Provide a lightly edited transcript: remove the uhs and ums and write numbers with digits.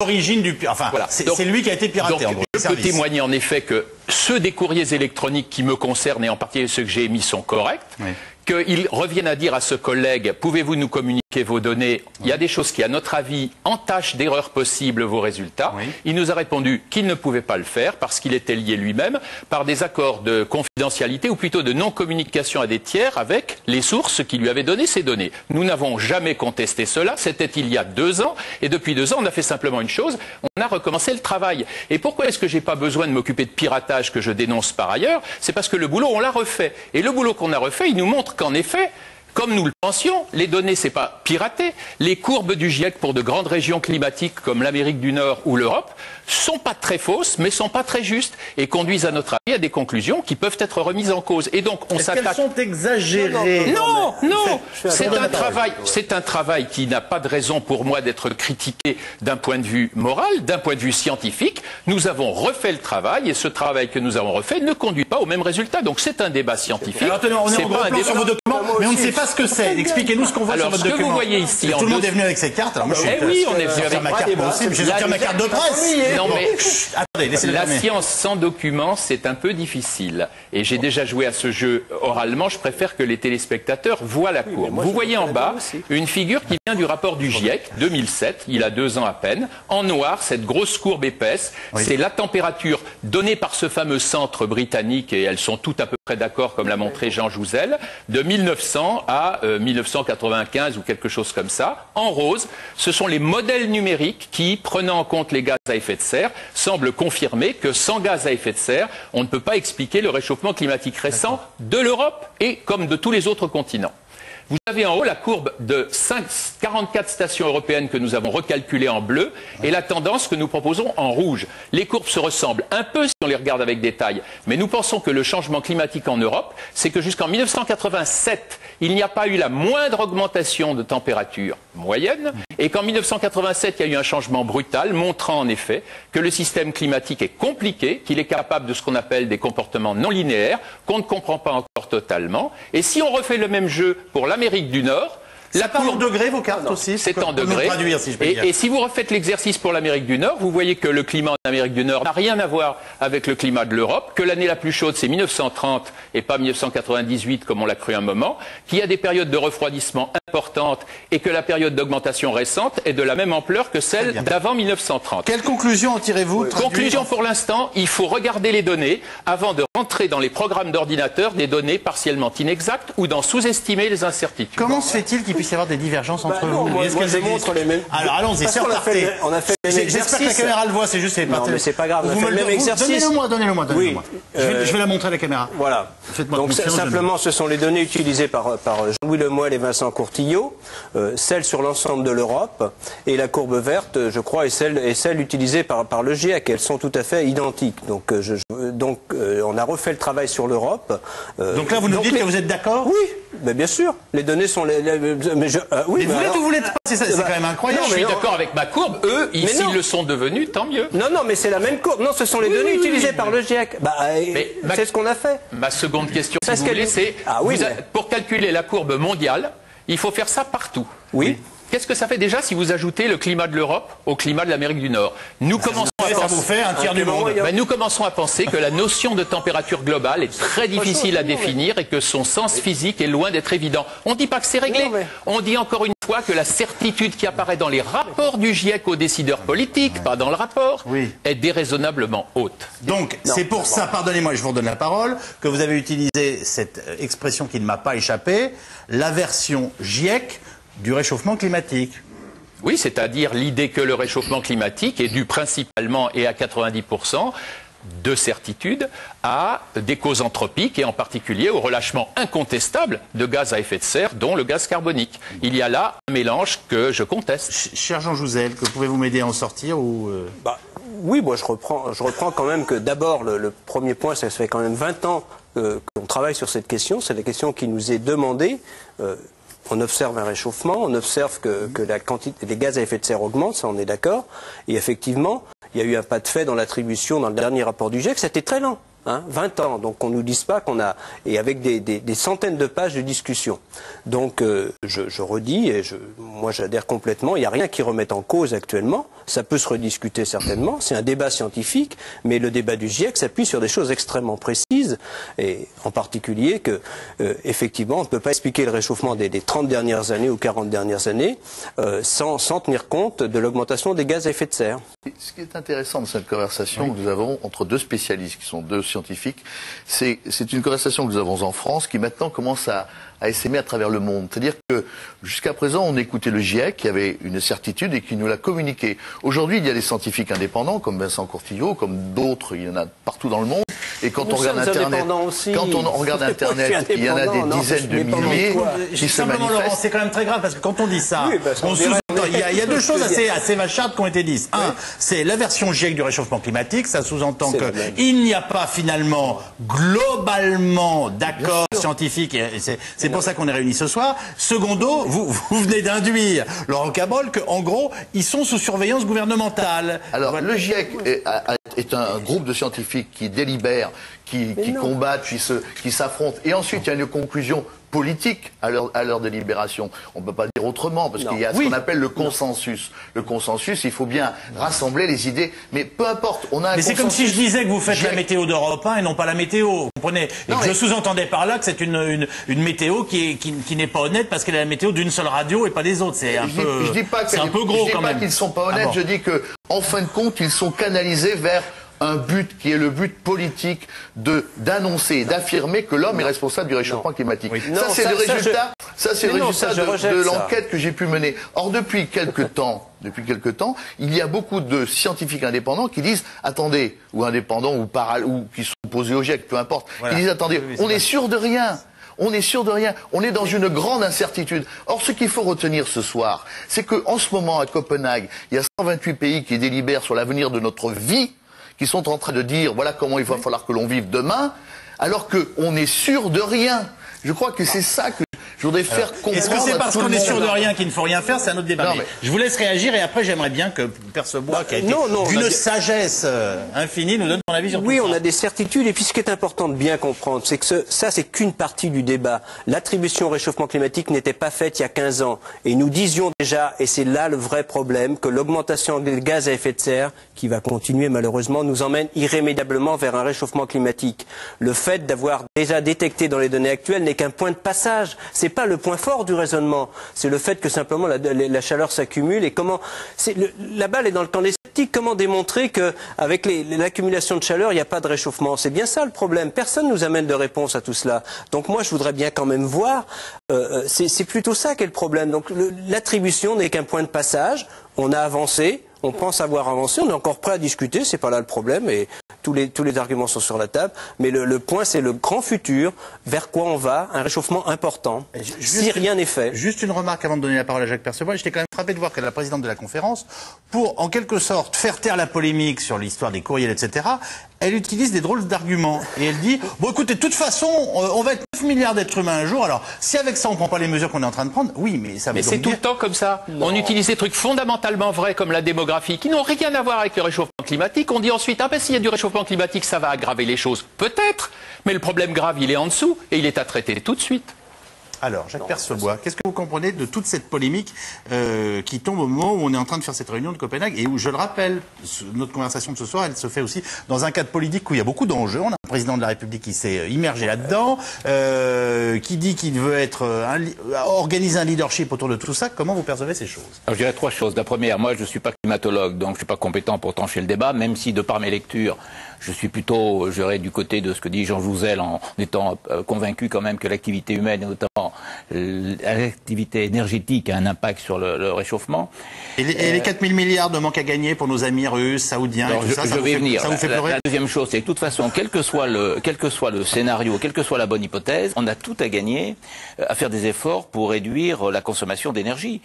l'origine du... Enfin, voilà. C'est lui qui a été piraté, en gros. Je peux témoigner en effet que ceux des courriers électroniques qui me concernent, et en particulier ceux que j'ai émis, sont corrects. Oui. Qu'ils reviennent à dire à ce collègue, pouvez-vous nous communiquer vos données? Il y a des choses qui, à notre avis, entachent d'erreurs possibles vos résultats. Oui. Il nous a répondu qu'il ne pouvait pas le faire parce qu'il était lié lui-même par des accords de confidentialité ou plutôt de non-communication à des tiers avec les sources qui lui avaient donné ces données. Nous n'avons jamais contesté cela, c'était il y a 2 ans et depuis 2 ans on a fait simplement une chose, on a recommencé le travail. Et pourquoi est-ce que j'ai pas besoin de m'occuper de piratage que je dénonce par ailleurs? C'est parce que le boulot on l'a refait. Et le boulot qu'on a refait, il nous montre qu'en effet, comme nous le pensions, les données, c'est pas piraté. Les courbes du GIEC pour de grandes régions climatiques comme l'Amérique du Nord ou l'Europe sont pas très fausses, mais sont pas très justes et conduisent à notre avis à des conclusions qui peuvent être remises en cause. Et donc on s'attaque. Est-ce qu'elles sont exagérées? Non, non. C'est un travail qui n'a pas de raison pour moi d'être critiqué d'un point de vue moral, d'un point de vue scientifique. Nous avons refait le travail et ce travail que nous avons refait ne conduit pas au même résultat. Donc c'est un débat scientifique. Alors tenez, on est en gros plan sur vos documents, mais on ne sait pas ce que c'est. Expliquez-nous ce qu'on voit sur votre document. Alors, ce que vous voyez ici... Tout le monde est venu avec ses cartes. Alors moi, oui, on est venu avec ma carte aussi, mais je vais sortir ma carte de presse. Non, mais attendez, laissez-le la terminer. science sans document, c'est un peu difficile. Et j'ai déjà joué à ce jeu oralement. Je préfère que les téléspectateurs voient la courbe. Vous voyez en bas une figure qui vient du rapport du GIEC, 2007, il a 2 ans à peine. En noir, cette grosse courbe épaisse, c'est la température donnée par ce fameux centre britannique, et elles sont toutes à peu près d'accord, comme l'a montré Jean Jouzel, de 1900 à 1995 ou quelque chose comme ça. En rose, ce sont les modèles numériques qui, prenant en compte les gaz à effet de serre, semblent confirmer que sans gaz à effet de serre, on ne peut pas expliquer le réchauffement climatique récent de l'Europe et comme de tous les autres continents. Vous avez en haut la courbe de 44 stations européennes que nous avons recalculées en bleu et la tendance que nous proposons en rouge. Les courbes se ressemblent un peu si on les regarde avec détail, mais nous pensons que le changement climatique en Europe, c'est que jusqu'en 1987, il n'y a pas eu la moindre augmentation de température moyenne et qu'en 1987, il y a eu un changement brutal montrant en effet que le système climatique est compliqué, qu'il est capable de ce qu'on appelle des comportements non linéaires, qu'on ne comprend pas encore totalement. Et si on refait le même jeu pour l'Amérique du Nord, c'est en degrés vos cartes aussi? C'est en degrés. Et si vous refaites l'exercice pour l'Amérique du Nord, vous voyez que le climat en Amérique du Nord n'a rien à voir avec le climat de l'Europe, que l'année la plus chaude c'est 1930 et pas 1998 comme on l'a cru un moment, qu'il y a des périodes de refroidissement importantes et que la période d'augmentation récente est de la même ampleur que celle d'avant 1930. Quelle conclusion en tirez-vous? Conclusion pour l'instant, il faut regarder les données avant de rentrer dans les programmes d'ordinateur des données partiellement inexactes ou d'en sous-estimer les incertitudes. Comment se fait-il qu'il puisse y avoir des divergences entre vous? Moi, je montre les mêmes... Alors allons-y, c'est reparté. On a fait le même exercice. J'espère que la caméra le voit, c'est juste... Non, mais c'est pas grave, on a fait le même exercice. Donnez-le-moi. Oui. Je vais la montrer à la caméra. Voilà. Donc simplement, ce sont les données utilisées par Jean-Louis Lemoyle et Vincent Courtillot, celles sur l'ensemble de l'Europe, et la courbe verte, je crois, est celle utilisée par le GIEC. Elles sont tout à fait identiques. Donc, on a refait le travail sur l'Europe. Donc là, vous nous dites que vous êtes d'accord? Oui, mais bien sûr. Les données sont oui, mais vous l'êtes ou vous l'êtes pas? C'est quand même incroyable. Je suis d'accord avec ma courbe. Eux, s'ils le sont devenus, tant mieux. Non, mais c'est la même courbe. Non, ce sont les données utilisées par le GIEC. C'est ce qu'on a fait. Ma seconde question, si vous voulez, c'est pour calculer la courbe mondiale, il faut faire ça partout. Oui. Qu'est-ce que ça fait déjà si vous ajoutez le climat de l'Europe au climat de l'Amérique du Nord? Nous commençons à penser que la notion de température globale est très difficile à définir et que son sens physique est loin d'être évident. On ne dit pas que c'est réglé. On dit encore une fois que la certitude qui apparaît dans les rapports du GIEC aux décideurs politiques, pas dans le rapport, est déraisonnablement haute. Donc, c'est pour ça, pardonnez-moi, je vous redonne la parole, que vous avez utilisé cette expression qui ne m'a pas échappé, la version GIEC du réchauffement climatique. Oui, c'est-à-dire l'idée que le réchauffement climatique est dû principalement et à 90% de certitude à des causes anthropiques et en particulier au relâchement incontestable de gaz à effet de serre, dont le gaz carbonique. Il y a là un mélange que je conteste. Cher Jean Jouzel, que pouvez-vous m'aider à en sortir ou Oui, moi je reprends quand même que d'abord le premier point, ça fait quand même 20 ans qu'on travaille sur cette question. C'est la question qui nous est demandée. On observe un réchauffement, on observe que la quantité des gaz à effet de serre augmente, ça on est d'accord. Et effectivement, il y a eu un pas de fait dans l'attribution dans le dernier rapport du GIEC, c'était très lent. hein, 20 ans. Donc on ne nous dise pas qu'on a... Et avec des centaines de pages de discussion. Donc je redis, et moi j'adhère complètement, il n'y a rien qui remette en cause actuellement. Ça peut se rediscuter certainement, c'est un débat scientifique, mais le débat du GIEC s'appuie sur des choses extrêmement précises, et en particulier que, effectivement, on ne peut pas expliquer le réchauffement des 30 dernières années ou 40 dernières années sans tenir compte de l'augmentation des gaz à effet de serre. Ce qui est intéressant dans cette conversation que nous avons entre deux spécialistes, qui sont deux scientifiques, c'est une conversation que nous avons en France qui maintenant commence à essaimer à travers le monde. C'est-à-dire que jusqu'à présent, on écoutait le GIEC qui avait une certitude et qui nous l'a communiqué. Aujourd'hui, il y a des scientifiques indépendants comme Vincent Courtillot, comme d'autres, il y en a partout dans le monde. Et quand on regarde Internet, il y en a des dizaines de milliers qui se manifestent. Laurent, c'est quand même très grave parce que quand on dit ça, il y a deux choses assez machardes qui ont été dites. Un, c'est la version GIEC du réchauffement climatique. Ça sous-entend qu'il n'y a pas finalement globalement d'accord scientifique. Et c'est pour ça qu'on est réunis ce soir. Secondo, vous venez d'induire, Laurent Cabrol, qu'en gros, ils sont sous surveillance gouvernementale. Alors, le GIEC est un groupe de scientifiques qui délibèrent, qui combattent, qui s'affrontent. Et ensuite, il y a une conclusion politique à leur délibération. On ne peut pas dire autrement, parce qu'il y a ce qu'on appelle le consensus. Le consensus, il faut bien rassembler les idées, mais peu importe, on a un consensus. Mais c'est comme si je disais que vous faites la météo d'Europe 1 et non pas la météo, vous comprenez? Et que je sous-entendais par là que c'est une météo qui n'est pas honnête parce qu'elle est la météo d'une seule radio et pas des autres. C'est un peu gros quand même. Je dis pas qu'ils ne sont pas honnêtes, je dis que, en fin de compte, ils sont canalisés vers un but qui est le but politique d'annoncer, d'affirmer que l'homme est responsable du réchauffement climatique. Ça, c'est le résultat de l'enquête que j'ai pu mener. Or, depuis quelque temps, il y a beaucoup de scientifiques indépendants qui disent, attendez, ou indépendants, ou qui sont opposés au GIEC, peu importe, qui disent, attendez, on est sûr de rien. On est sûr de rien. On est dans une grande incertitude. Or, ce qu'il faut retenir ce soir, c'est qu'en ce moment, à Copenhague, il y a 128 pays qui délibèrent sur l'avenir de notre vie, qui sont en train de dire voilà comment il va falloir que l'on vive demain, alors qu'on est sûr de rien. Je crois que c'est ça que je voudrais faire comprendre. Est-ce que c'est parce qu'on est sûr de rien qu'il ne faut rien faire? C'est un autre débat. Mais je vous laisse réagir et après j'aimerais bien que Percebois, qui a été d'une sagesse infinie, nous donne son avis sur tout ça. Oui, on a des certitudes et puis ce qui est important de bien comprendre, c'est que ça c'est qu'une partie du débat. L'attribution au réchauffement climatique n'était pas faite il y a 15 ans et nous disions déjà, et c'est là le vrai problème, que l'augmentation des gaz à effet de serre, qui va continuer malheureusement, nous emmène irrémédiablement vers un réchauffement climatique. Le fait d'avoir déjà détecté dans les données actuelles n'est qu'un point de passage. C'est pas le point fort du raisonnement. C'est le fait que simplement la chaleur s'accumule et comment la balle est dans le camp des sceptiques. Comment démontrer que avec l'accumulation de chaleur, il n'y a pas de réchauffement? C'est bien ça le problème. Personne nous amène de réponse à tout cela. Donc moi, je voudrais bien quand même voir. C'est plutôt ça qui est le problème. Donc l'attribution n'est qu'un point de passage. On a avancé. On pense avoir avancé, on est encore prêt à discuter, c'est pas là le problème, et tous les arguments sont sur la table, mais le point c'est le grand futur, vers quoi on va, un réchauffement important, si rien n'est fait. Juste une remarque avant de donner la parole à Jacques Percebois, j'étais quand même frappé de voir que la présidente de la conférence, pour en quelque sorte faire taire la polémique sur l'histoire des courriels, etc., elle utilise des drôles d'arguments, et elle dit, bon écoutez, de toute façon, on va être 9 milliards d'êtres humains un jour, alors si avec ça on prend pas les mesures qu'on est en train de prendre, oui, mais ça veut dire... Mais c'est tout le temps comme ça. Non. On utilise des trucs fondamentalement vrais comme la démographie, qui n'ont rien à voir avec le réchauffement climatique. On dit ensuite, ah ben s'il y a du réchauffement climatique, ça va aggraver les choses. Peut-être, mais le problème grave, il est en dessous, et il est à traiter tout de suite. Alors, Jacques Percebois, qu'est-ce que vous comprenez de toute cette polémique qui tombe au moment où on est en train de faire cette réunion de Copenhague et où, je le rappelle, notre conversation de ce soir, elle se fait aussi dans un cadre politique où il y a beaucoup d'enjeux. On a un président de la République qui s'est immergé là-dedans, qui dit qu'il veut organiser un leadership autour de tout ça. Comment vous percevez ces choses? Alors, je dirais trois choses. La première, moi, je ne suis pas climatologue, donc je ne suis pas compétent pour trancher le débat, même si, de par mes lectures, je suis plutôt, je dirais, du côté de ce que dit Jean Jouzel en étant convaincu quand même que l'activité humaine, et notamment l'activité énergétique, a un impact sur le réchauffement. Et les 4 000 milliards de manque à gagner pour nos amis russes, saoudiens, alors, et tout ça, ça vous fait pleurer? La deuxième chose, c'est que de toute façon, quel que soit le scénario, quelle que soit la bonne hypothèse, on a tout à gagner à faire des efforts pour réduire la consommation d'énergie.